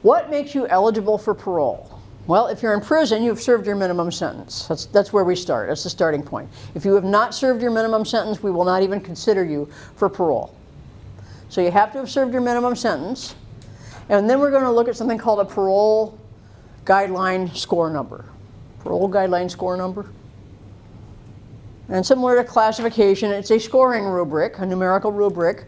What makes you eligible for parole? Well, if you're in prison, you've served your minimum sentence. That's where we start. That's the starting point. If you have not served your minimum sentence, we will not even consider you for parole. So you have to have served your minimum sentence. And then we're going to look at something called a parole guideline score number. Parole guideline score number. And similar to classification, it's a scoring rubric, a numerical rubric,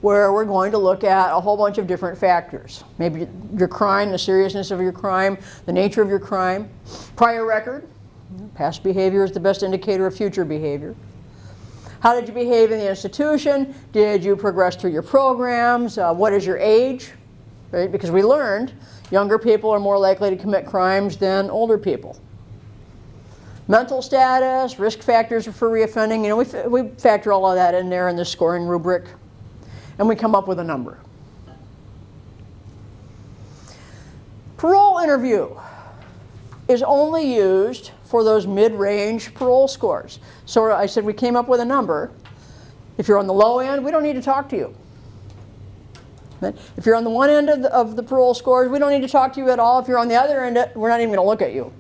where we're going to look at a whole bunch of different factors. Maybe your crime, the seriousness of your crime, the nature of your crime, prior record. Past behavior is the best indicator of future behavior. How did you behave in the institution? Did you progress through your programs? What is your age? Right? Because we learned younger people are more likely to commit crimes than older people. Mental status, risk factors for reoffending. You know, we factor all of that in there in the scoring rubric. And we come up with a number. Parole interview is only used for those mid-range parole scores. So I said we came up with a number. If you're on the low end, we don't need to talk to you. If you're on the one end of the parole scores, we don't need to talk to you at all. If you're on the other end, we're not even going to look at you.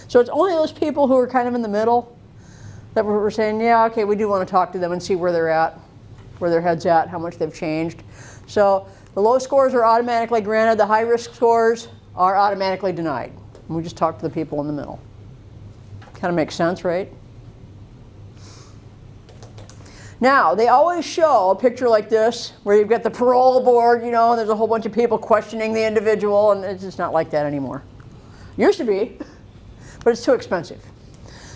So it's only those people who are kind of in the middle that we're saying, yeah, okay, we do want to talk to them and see where they're at, where their head's at, how much they've changed. So the low scores are automatically granted. The high risk scores are automatically denied. And we just talk to the people in the middle. Kind of makes sense, right? Now, they always show a picture like this where you've got the parole board, you know, and there's a whole bunch of people questioning the individual, and it's just not like that anymore. Used to be, but it's too expensive.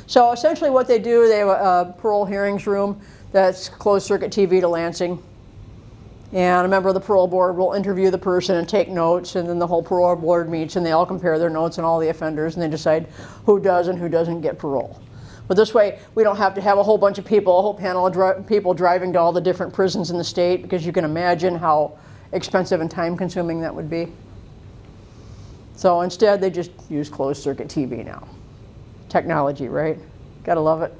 So essentially what they do, they have a parole hearings room that's closed circuit TV to Lansing. And a member of the parole board will interview the person and take notes, and then the whole parole board meets and they all compare their notes on all the offenders and they decide who does and who doesn't get parole. But this way, we don't have to have a whole bunch of people, a whole panel of people driving to all the different prisons in the state, because you can imagine how expensive and time consuming that would be. So instead, they just use closed circuit TV now. Technology, right? Gotta love it.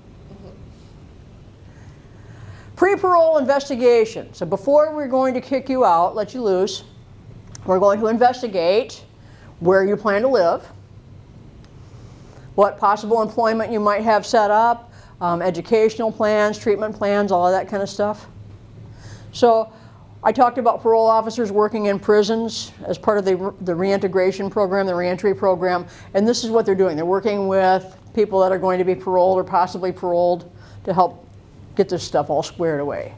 Pre-parole investigation. So before we're going to kick you out, let you loose, we're going to investigate where you plan to live, what possible employment you might have set up, educational plans, treatment plans, all of that kind of stuff. So I talked about parole officers working in prisons as part of the reintegration program, the reentry program, and this is what they're doing. They're working with people that are going to be paroled or possibly paroled to help get this stuff all squared away.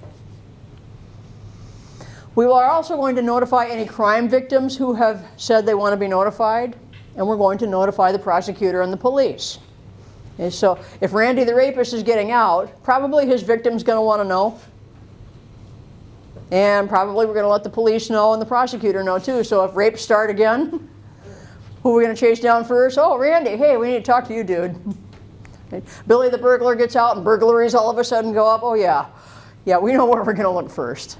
We are also going to notify any crime victims who have said they want to be notified, and we're going to notify the prosecutor and the police. Okay, so if Randy the rapist is getting out, probably his victim's going to want to know. And probably we're going to let the police know and the prosecutor know too. So if rapes start again, who are we going to chase down first? Oh, Randy, hey, we need to talk to you, dude. Billy the burglar gets out and burglaries all of a sudden go up. Oh yeah, we know where we're going to look first.